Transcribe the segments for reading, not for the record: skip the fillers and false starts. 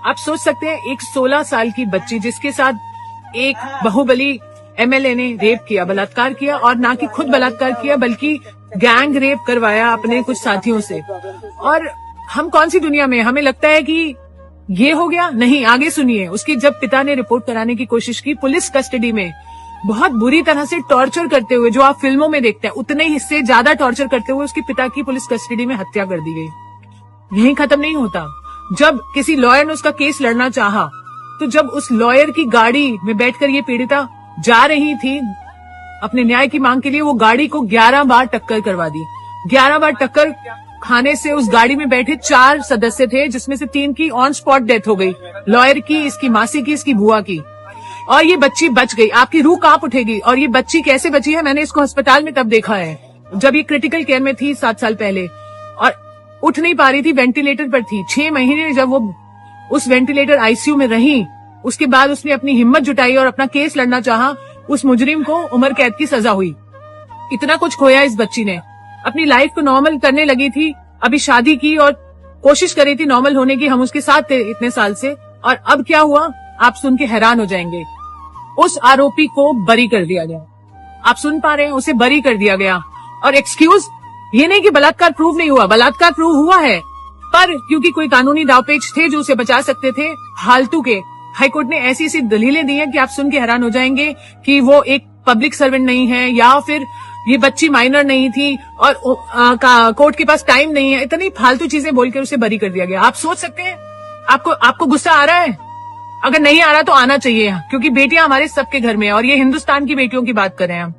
आप सोच सकते हैं एक 16 साल की बच्ची जिसके साथ एक बाहुबली एमएलए ने रेप किया, बलात्कार किया, और ना कि खुद बलात्कार किया बल्कि गैंग रेप करवाया अपने कुछ साथियों से। और हम कौन सी दुनिया में, हमें लगता है कि ये हो गया। नहीं, आगे सुनिए। उसके जब पिता ने रिपोर्ट कराने की कोशिश की, पुलिस कस्टडी में बहुत बुरी तरह से टॉर्चर करते हुए, जो आप फिल्मों में देखते हैं उतने ही से ज्यादा टॉर्चर करते हुए उसके पिता की पुलिस कस्टडी में हत्या कर दी गई। यही खत्म नहीं होता। जब किसी लॉयर ने उसका केस लड़ना चाहा, तो जब उस लॉयर की गाड़ी में बैठकर ये पीड़िता जा रही थी अपने न्याय की मांग के लिए, वो गाड़ी को 11 बार टक्कर करवा दी। 11 बार टक्कर खाने से उस गाड़ी में बैठे 4 सदस्य थे, जिसमें से 3 की ऑन स्पॉट डेथ हो गई, लॉयर की, इसकी मासी की, इसकी बुआ की, और ये बच्ची बच गई। आपकी रूह कांप उठेगी। और ये बच्ची कैसे बची है, मैंने इसको अस्पताल में तब देखा है जब ये क्रिटिकल केयर में थी 7 साल पहले, और उठ नहीं पा रही थी, वेंटिलेटर पर थी। 6 महीने जब वो उस वेंटिलेटर आईसीयू में रही, उसके बाद उसने अपनी हिम्मत जुटाई और अपना केस लड़ना चाहा। उस मुजरिम को उम्र कैद की सजा हुई। इतना कुछ खोया इस बच्ची ने। अपनी लाइफ को नॉर्मल करने लगी थी, अभी शादी की और कोशिश कर रही थी नॉर्मल होने की। हम उसके साथ थे इतने साल से, और अब क्या हुआ आप सुन के हैरान हो जाएंगे। उस आरोपी को बरी कर दिया गया। आप सुन पा रहे हैं, उसे बरी कर दिया गया। और एक्सक्यूज, ये नहीं कि बलात्कार प्रूव नहीं हुआ, बलात्कार प्रूव हुआ है, पर क्योंकि कोई कानूनी दावपेच थे जो उसे बचा सकते थे, फालतू के हाईकोर्ट ने ऐसी ऐसी दलीलें दी हैं कि आप सुन के हैरान हो जाएंगे कि वो एक पब्लिक सर्वेंट नहीं है, या फिर ये बच्ची माइनर नहीं थी और कोर्ट के पास टाइम नहीं है। इतनी फालतू चीजें बोलकर उसे बरी कर दिया गया। आप सोच सकते हैं, आपको गुस्सा आ रहा है? अगर नहीं आ रहा तो आना चाहिए, क्योंकि बेटियां हमारे सबके घर में है, और ये हिंदुस्तान की बेटियों की बात कर रहे हैं हम।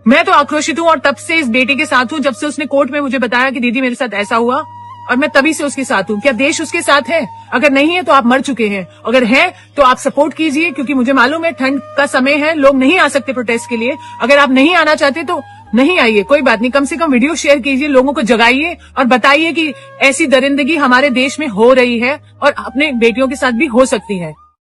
मैं तो आक्रोशित हूँ, और तब से इस बेटी के साथ हूँ जब से उसने कोर्ट में मुझे बताया कि दीदी मेरे साथ ऐसा हुआ, और मैं तभी से उसके साथ हूँ। क्या देश उसके साथ है? अगर नहीं है तो आप मर चुके हैं, अगर है तो आप सपोर्ट कीजिए, क्योंकि मुझे मालूम है ठंड का समय है, लोग नहीं आ सकते प्रोटेस्ट के लिए। अगर आप नहीं आना चाहते तो नहीं आइए, कोई बात नहीं, कम से कम वीडियो शेयर कीजिए, लोगों को जगाइए और बताइए कि ऐसी दरिंदगी हमारे देश में हो रही है और अपने बेटियों के साथ भी हो सकती है।